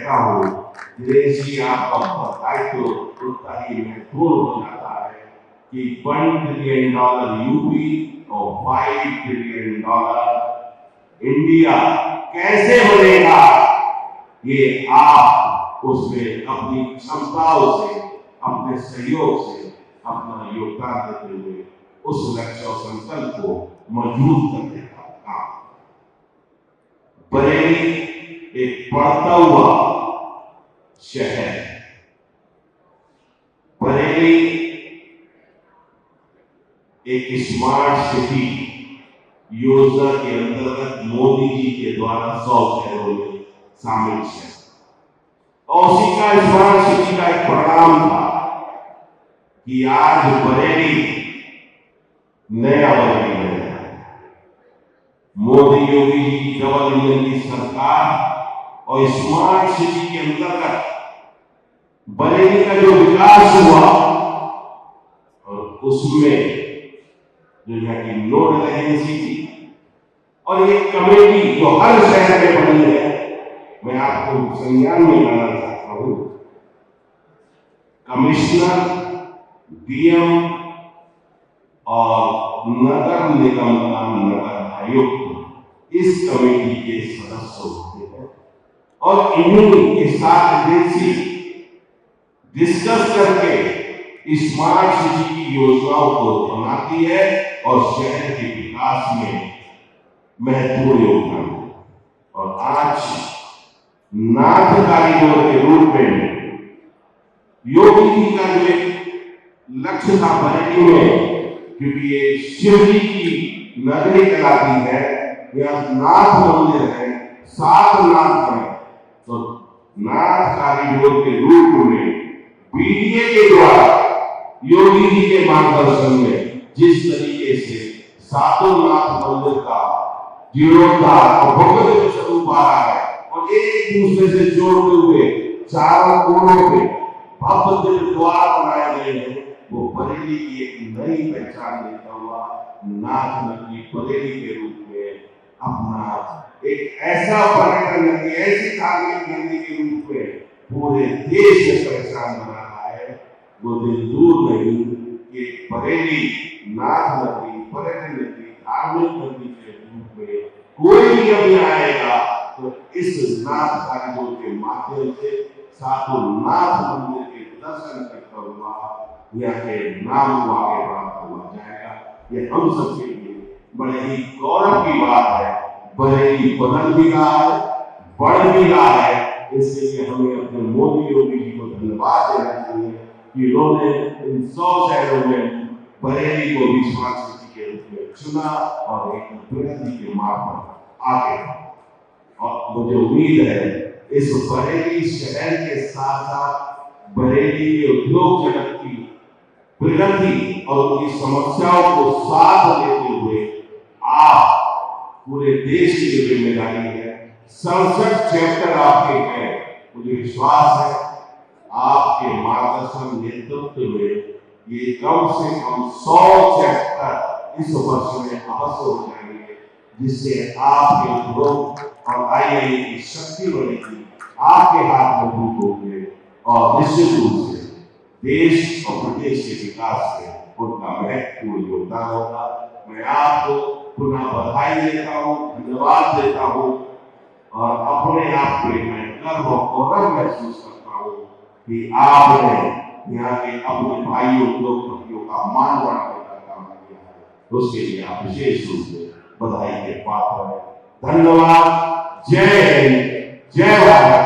कहता हूँ दिनेश जी आपका दायित्व उतना ही महत्वपूर्ण हो जाता है कि $1 ट्रिलियन यूपी और $5 ट्रिलियन इंडिया कैसे बनेगा, ये आप उसमें अपनी क्षमताओं से, अपने सहयोग से अपना योगदान देते हुए उस लक्ष्य और संकल्प को मजबूत करने का काम। बरेली एक बढ़ता हुआ शहर, बरेली एक स्मार्ट सिटी योजना के अंतर्गत मोदी जी के द्वारा 100 शहरों में शामिल है और उसी का स्मार्ट सिटी का एक परिणाम था कि आज बरेली नया बरेली है। मोदी योगी जी की डबल इंजन की सरकार और स्मार्ट सिटी के अंतर्गत बरेली का जो विकास हुआ और उसमें जो यहाँ की नोडल एजेंसी थी और एक कमेटी जो हर शहर में बनी है, मैं आपको संज्ञान में लाना चाहता हूं। कमिश्नर, डीएम और नगर निगम का नगर आयुक्त इस कमेटी के सदस्य होते हैं और इन्हीं के साथ एजेंसी डिस्कस करके स्मार्ट सिटी की योजनाओं को बनाती है और शहर के विकास में महत्वपूर्ण योगदान है। और आज नाथ कॉरिडोर के रूप में योगी जी का जो एक लक्ष्य था बरेली में, क्योंकि ये शिव जी की नगरी कहलाती है, यह नाथ मंदिर है, 7 नाथ है, तो नाथ कॉरिडोर के रूप में बीडीए के द्वारा योगी जी के मार्गदर्शन में जिस तरीके से 7 नाथ मंदिर का जीर्णोद्धार और भव्य स्वरूप आ रहा है और एक दूसरे से जोड़ते हुए चारों कोनों पे भव्य द्वार बनाए गए हैं, वो बरेली की एक नई पहचान देता हुआ नाथ नगरी बरेली के रूप में अपना एक ऐसा पर्यटन नगरी, ऐसी धार्मिक नगरी के रूप में पूरे देश में पहचान बना रहा है। वो दिन दूर नहीं कि बरेली नाथ नगरी, पर्यटन नगरी, धार्मिक नगरी के रूप में कोई भी अभी आएगा तो इस नाथ कॉरिडोर के माध्यम से 7 नाथ मंदिर के दर्शन करता हुआ यहाँ के नाम को आगे प्राप्त हुआ जाएगा। ये हम सबके लिए बड़े ही गौरव की बात है। बरेली बदल भी रहा है, बढ़ भी रहा है, इसलिए हमें अपने मोदी योगी जी को धन्यवाद देना चाहिए कि उन्होंने इन 100 शहरों में बरेली को भी स्मार्ट सिटी के रूप में चुना और एक प्रगति के मार्ग पर आगे। और मुझे उम्मीद है इस बरेली शहर के साथ साथ बरेली के उद्योग जगत की प्रगति और उनकी समस्याओं को साथ लेते हुए आप पूरे देश की जो जिम्मेदारी है, 67 चैप्टर आपके हैं, मुझे विश्वास है आपके मार्गदर्शन नेतृत्व में ये कम से कम 100 चैप्टर इस वर्ष में अवश्य हो जाएंगे, जिससे आपके उद्योग और आईआई की शक्ति बढ़ेगी, आपके हाथ मजबूत होंगे और निश्चित रूप से देश और प्रदेश के विकास में उनका महत्वपूर्ण योगदान होगा। मैं आपको पुनः बधाई देता हूँ, धन्यवाद देता हूँ और अपने आप पे मैं गर्व और गौरव महसूस करता हूँ कि आपने यहाँ के अपने भाई उद्योगपतियों का मान बढ़ाने का काम किया है, उसके लिए आप विशेष रूप से बधाई के पात्र हैं। धन्यवाद। जय हिंद, जय भारत।